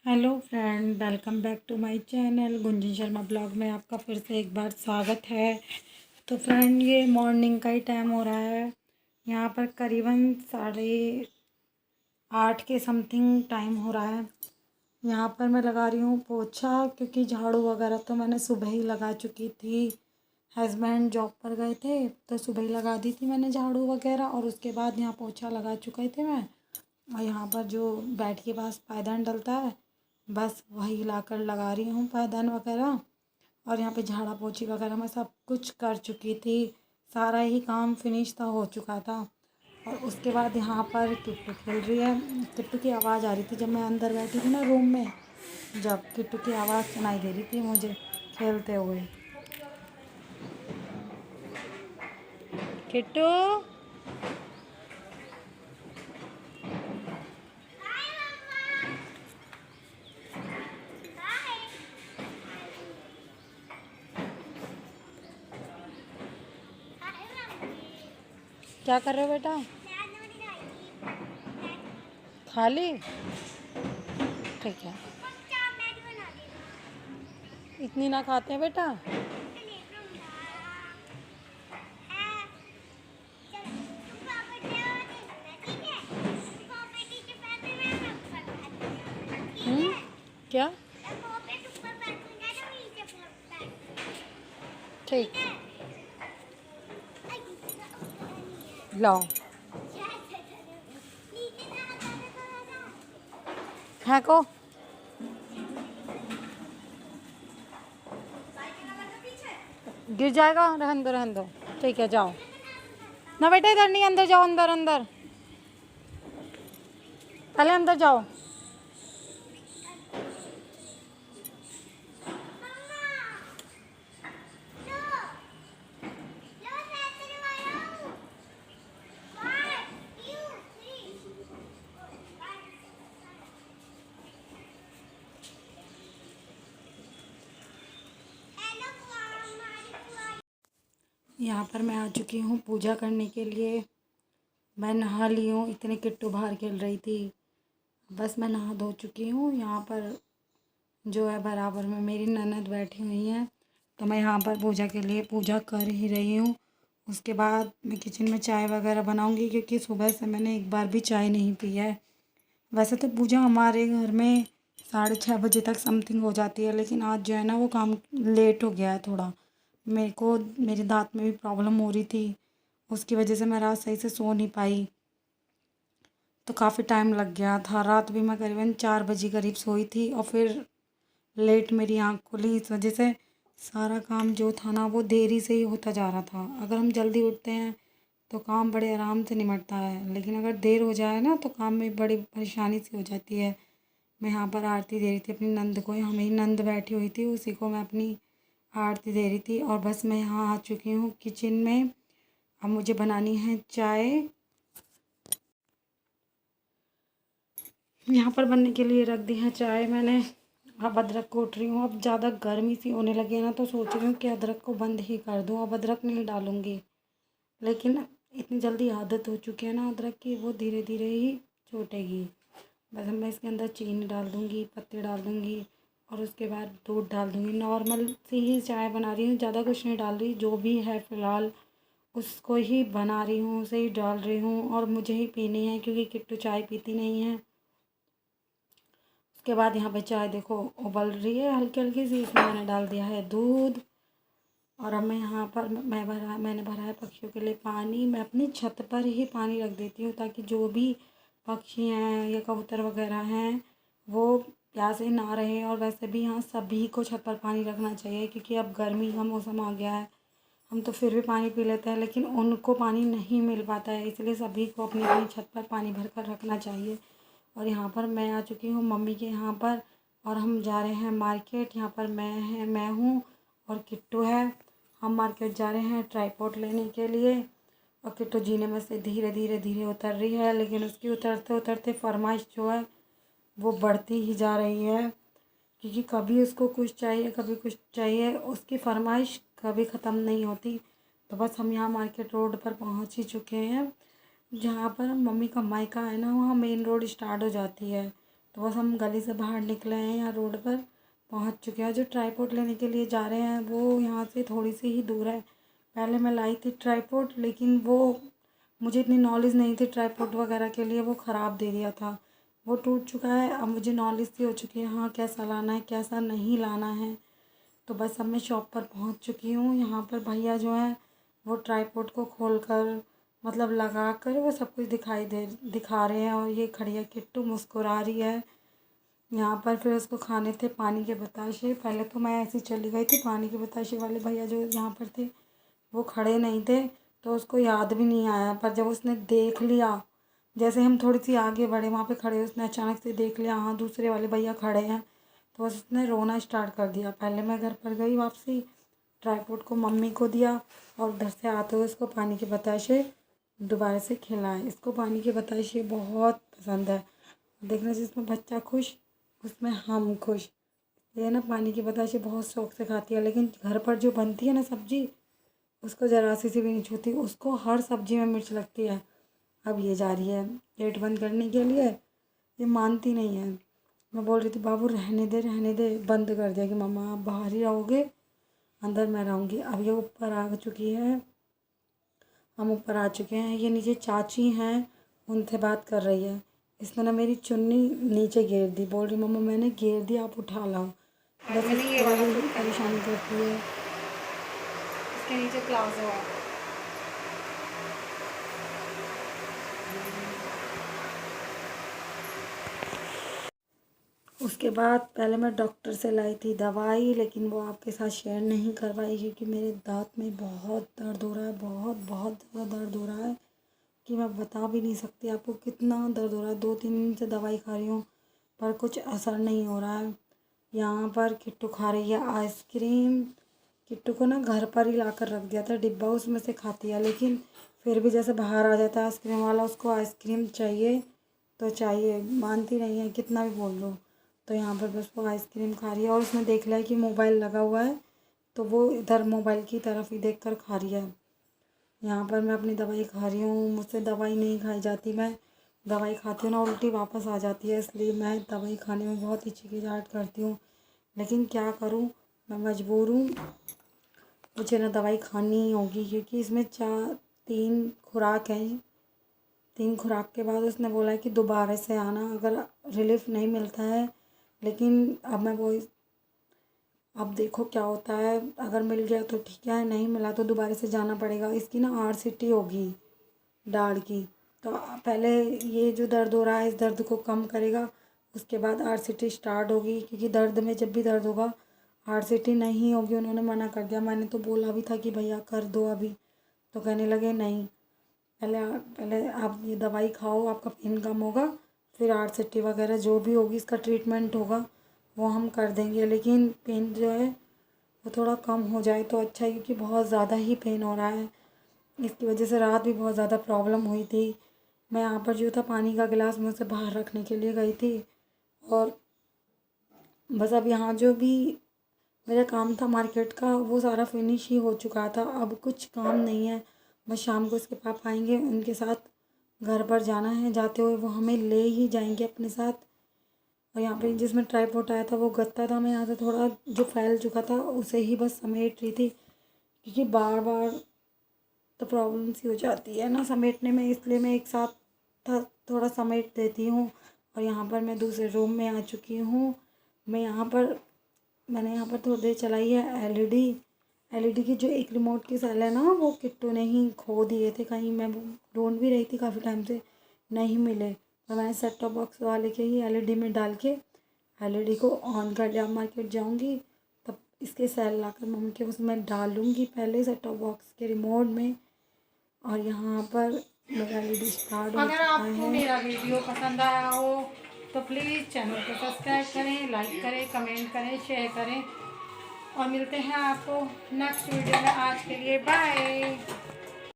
Hello friend, welcome back to my channel Gunjan Sharma blog में आपका फिर से एक बार स्वागत है। तो फ्रेंड, ये मॉर्निंग का ही टाइम हो रहा है। यहाँ पर करीबन 8:30 के समथिंग टाइम हो रहा है। यहाँ पर मैं लगा रही हूँ पोछा, क्योंकि झाड़ू वगैरह तो मैंने सुबह ही लगा चुकी थी। हस्बैंड जॉब पर गए थे तो सुबह ही लगा दी थी मैंने झाड़ू वगैरह, और उसके बाद यहाँ पोछा लगा चुके थे मैं। और यहाँ पर जो बेड के पास पायदान डलता है, बस वही लाकर लगा रही हूँ पायदान वगैरह। और यहाँ पे झाड़ा पोछी वगैरह मैं सब कुछ कर चुकी थी, सारा ही काम फिनिश था, हो चुका था। और उसके बाद यहाँ पर किट्टू खेल रही है। किट्टू की आवाज़ आ रही थी जब मैं अंदर बैठी थी ना रूम में, जब किट्टू की आवाज़ सुनाई दे रही थी मुझे खेलते हुए। किट्टू, क्या कर रहे हो बेटा? खाली? ठीक है। इतनी ना खाते हैं बेटा। क्या? ठीक, लाओ। फेंको। गिर जाएगा, रहने दो। ठीक है, जाओ ना बेटा, इधर नहीं, अंदर जाओ, अंदर अंदर, पहले अंदर जाओ। यहाँ पर मैं आ चुकी हूँ पूजा करने के लिए। मैं नहा ली हूँ, इतने किट्टू बाहर खेल रही थी। बस मैं नहा धो चुकी हूँ। यहाँ पर जो है बराबर में मेरी ननद बैठी हुई हैं, तो मैं यहाँ पर पूजा के लिए पूजा कर ही रही हूँ। उसके बाद मैं किचन में चाय वगैरह बनाऊँगी, क्योंकि सुबह से मैंने एक बार भी चाय नहीं पी है। वैसे तो पूजा हमारे घर में 6:30 बजे तक समथिंग हो जाती है, लेकिन आज जो है ना वो काम लेट हो गया है थोड़ा। मेरे को मेरे दाँत में भी प्रॉब्लम हो रही थी, उसकी वजह से मैं रात सही से सो नहीं पाई, तो काफ़ी टाइम लग गया था। रात भी मैं करीबन 4 बजे करीब सोई थी, और फिर लेट मेरी आँख खुली। इस वजह से सारा काम जो था ना वो देरी से ही होता जा रहा था। अगर हम जल्दी उठते हैं तो काम बड़े आराम से निमटता है, लेकिन अगर देर हो जाए ना तो काम में बड़ी परेशानी सी हो जाती है। मैं यहाँ पर आरती दे रही थी अपनी नंद को। यहाँ मेरी नंद बैठी हुई थी, उसी को मैं अपनी आरती दे रही थी। और बस मैं यहाँ आ चुकी हूँ किचन में। अब मुझे बनानी है चाय। यहाँ पर बनने के लिए रख दी है चाय मैंने। अब अदरक कूट रही हूँ। अब ज़्यादा गर्मी सी होने लगी है ना, तो सोच रही हूँ कि अदरक को बंद ही कर दूँ, अब अदरक नहीं डालूँगी। लेकिन इतनी जल्दी आदत हो चुकी है ना अदरक की, वो धीरे धीरे ही छूटेगी। बस अब मैं इसके अंदर चीनी डाल दूँगी, पत्ते डाल दूँगी, और उसके बाद दूध डाल दूँगी। नॉर्मल सी ही चाय बना रही हूँ, ज़्यादा कुछ नहीं डाल रही। जो भी है फ़िलहाल उसको ही बना रही हूँ, उसे ही डाल रही हूँ, और मुझे ही पीनी है, क्योंकि किट्टू चाय पीती नहीं है। उसके बाद यहाँ पे चाय देखो उबल रही है हल्की हल्की सी, इसमें मैंने डाल दिया है दूध। और अब मैं यहाँ पर मैंने भरा है पक्षियों के लिए पानी। मैं अपनी छत पर ही पानी रख देती हूँ, ताकि जो भी पक्षी हैं या कबूतर वगैरह हैं वो प्यासे ना रहें। और वैसे भी यहाँ सभी को छत पर पानी रखना चाहिए, क्योंकि अब गर्मी का मौसम आ गया है। हम तो फिर भी पानी पी लेते हैं, लेकिन उनको पानी नहीं मिल पाता है, इसलिए सभी को अपनी अपनी छत पर पानी भर कर रखना चाहिए। और यहाँ पर मैं आ चुकी हूँ मम्मी के यहाँ पर, और हम जा रहे हैं मार्केट। यहाँ पर मैं हूँ और किट्टू है। हम मार्केट जा रहे हैं ट्राईपॉड लेने के लिए। और किट्टू जीने में से धीरे धीरे धीरे उतर रही है, लेकिन उसकी उतरते उतरते फरमाइश जो है वो बढ़ती ही जा रही है, क्योंकि कभी उसको कुछ चाहिए कभी कुछ चाहिए, उसकी फरमाइश कभी ख़त्म नहीं होती। तो बस हम यहाँ मार्केट रोड पर पहुँच ही चुके हैं, जहाँ पर मम्मी का मायका है ना, वहाँ मेन रोड स्टार्ट हो जाती है। तो बस हम गली से बाहर निकले हैं, यहाँ रोड पर पहुँच चुके हैं। जो ट्राईपोड लेने के लिए जा रहे हैं वो यहाँ से थोड़ी सी ही दूर है। पहले मैं लाई थी ट्राईपोड, लेकिन वो मुझे इतनी नॉलेज नहीं थी ट्राईपोड वगैरह के लिए, वो ख़राब दे दिया था, वो टूट चुका है। अब मुझे नॉलेज सी हो चुकी है हाँ कैसा लाना है कैसा नहीं लाना है। तो बस अब मैं शॉप पर पहुंच चुकी हूँ। यहाँ पर भैया जो है वो ट्राईपोड को खोलकर मतलब लगा कर वो सब कुछ दिखा रहे हैं। और ये खड़ी है किट्टू, मुस्कुरा रही है। यहाँ पर फिर उसको खाने थे पानी के बताशे। पहले तो मैं ऐसी चली गई थी, पानी के बताशे वाले भैया जो यहाँ पर थे वो खड़े नहीं थे, तो उसको याद भी नहीं आया। पर जब उसने देख लिया, जैसे हम थोड़ी सी आगे बढ़े वहाँ पे खड़े, उसने अचानक से देख लिया हाँ दूसरे वाले भैया खड़े हैं, तो बस उसने रोना स्टार्ट कर दिया। पहले मैं घर पर गई वापसी, ट्राईपोड को मम्मी को दिया और उधर से आते हुए इसको पानी के बताशे दोबारा से खिलाए। इसको पानी के बताशे बहुत पसंद है। देखने से इसमें बच्चा खुश, उसमें हम खुश। ये ना पानी की बताशे बहुत शौक से खाती है, लेकिन घर पर जो बनती है ना सब्जी, उसको ज़रा सी भी नहीं छूती, उसको हर सब्जी में मिर्च लगती है। अब ये जा रही है गेट बंद करने के लिए, ये मानती नहीं है। मैं बोल रही थी बाबू रहने दे, बंद कर दिया कि मम्मा आप बाहर ही रहोगे, अंदर मैं रहूँगी। अब ये ऊपर आ चुकी है, हम ऊपर आ चुके हैं। ये नीचे चाची हैं, उनसे बात कर रही है। इसने ना मेरी चुन्नी नीचे गिर दी, बोल रही मम्मा मैंने गिर दी आप उठा लाओ। बस परेशान करती है। इसके नीचे प्लाजो है। उसके बाद पहले मैं डॉक्टर से लाई थी दवाई, लेकिन वो आपके साथ शेयर नहीं कर पाई क्योंकि मेरे दांत में बहुत दर्द हो रहा है, बहुत बहुत ज़्यादा दर्द हो रहा है कि मैं बता भी नहीं सकती आपको कितना दर्द हो रहा है। 2-3 दिन से दवाई खा रही हूँ पर कुछ असर नहीं हो रहा है। यहाँ पर किट्टू खा रही है आइसक्रीम। किट्टू को ना घर पर ही ला कर रख दिया था डिब्बा, उसमें से खाती है, लेकिन फिर भी जैसे बाहर आ जाता है आइसक्रीम वाला, उसको आइसक्रीम चाहिए तो चाहिए, मानती नहीं है कितना भी बोल लो। तो यहाँ पर बस वो आइसक्रीम खा रही है और उसने देख लिया है कि मोबाइल लगा हुआ है, तो वो इधर मोबाइल की तरफ ही देख कर खा रही है। यहाँ पर मैं अपनी दवाई खा रही हूँ, मुझसे दवाई नहीं खाई जाती, मैं दवाई खाती हूँ ना उल्टी वापस आ जाती है, इसलिए मैं दवाई खाने में बहुत हिचकिचाहट करती हूँ। लेकिन क्या करूँ, मैं मजबूर हूँ, मुझे ना दवाई खानी ही होगी क्योंकि इसमें 3 खुराक हैं। 3 खुराक के बाद उसने बोला है कि दोबारा से आना अगर रिलीफ नहीं मिलता है। लेकिन अब मैं वो अब देखो क्या होता है, अगर मिल गया तो ठीक है, नहीं मिला तो दोबारा से जाना पड़ेगा। इसकी ना RCT होगी दाढ़ की, तो पहले ये जो दर्द हो रहा है इस दर्द को कम करेगा, उसके बाद RCT स्टार्ट होगी। क्योंकि दर्द में जब भी दर्द होगा RCT नहीं होगी, उन्होंने मना कर दिया। मैंने तो बोला भी था कि भैया कर दो अभी, तो कहने लगे नहीं, पहले आप ये दवाई खाओ, आपका पेन कम होगा, फिर RCT वगैरह जो भी होगी इसका ट्रीटमेंट होगा वो हम कर देंगे। लेकिन पेन जो है वो थोड़ा कम हो जाए तो अच्छा है, क्योंकि बहुत ज़्यादा ही पेन हो रहा है। इसकी वजह से रात भी बहुत ज़्यादा प्रॉब्लम हुई थी। मैं यहाँ पर जो था पानी का गिलास मैं उसे बाहर रखने के लिए गई थी, और बस अब यहाँ जो भी मेरा काम था मार्केट का वो सारा फिनिश ही हो चुका था। अब कुछ काम नहीं है, बस शाम को इसके पापा आएंगे, उनके साथ घर पर जाना है। जाते हुए वो हमें ले ही जाएंगे अपने साथ। और यहाँ पे जिसमें ट्राईपोड आया था वो गत्ता था, मैं यहाँ से थोड़ा जो फैल चुका था उसे ही बस समेट रही थी, क्योंकि बार बार तो प्रॉब्लम सी हो जाती है ना समेटने में, इसलिए मैं एक साथ थोड़ा समेट देती हूँ। और यहाँ पर मैं दूसरे रूम में आ चुकी हूँ। मैंने यहाँ पर थोड़ी देर चलाई है LED की जो एक रिमोट की सेल है ना, वो किट्टू ने ही खो दिए थे कहीं, मैं ढूंढ भी रही थी काफ़ी टाइम से, नहीं मिले। तो मैंने सेट टॉप बॉक्स वाले के ही LED में डाल के LED को ऑन कर लिया। मार्केट जाऊँगी तब इसके सेल लाकर मम्मी के उसमें डालूँगी पहले सेट टॉप बॉक्स के रिमोट में। और यहाँ पर मेरा LED स्टार्ट हो चुका है। अगर आपको मेरा वीडियो पसंद आया हो तो प्लीज़ चैनल को सब्सक्राइब करें, लाइक करें, कमेंट करें, शेयर करें, और मिलते हैं आपको नेक्स्ट वीडियो में। आज के लिए बाय।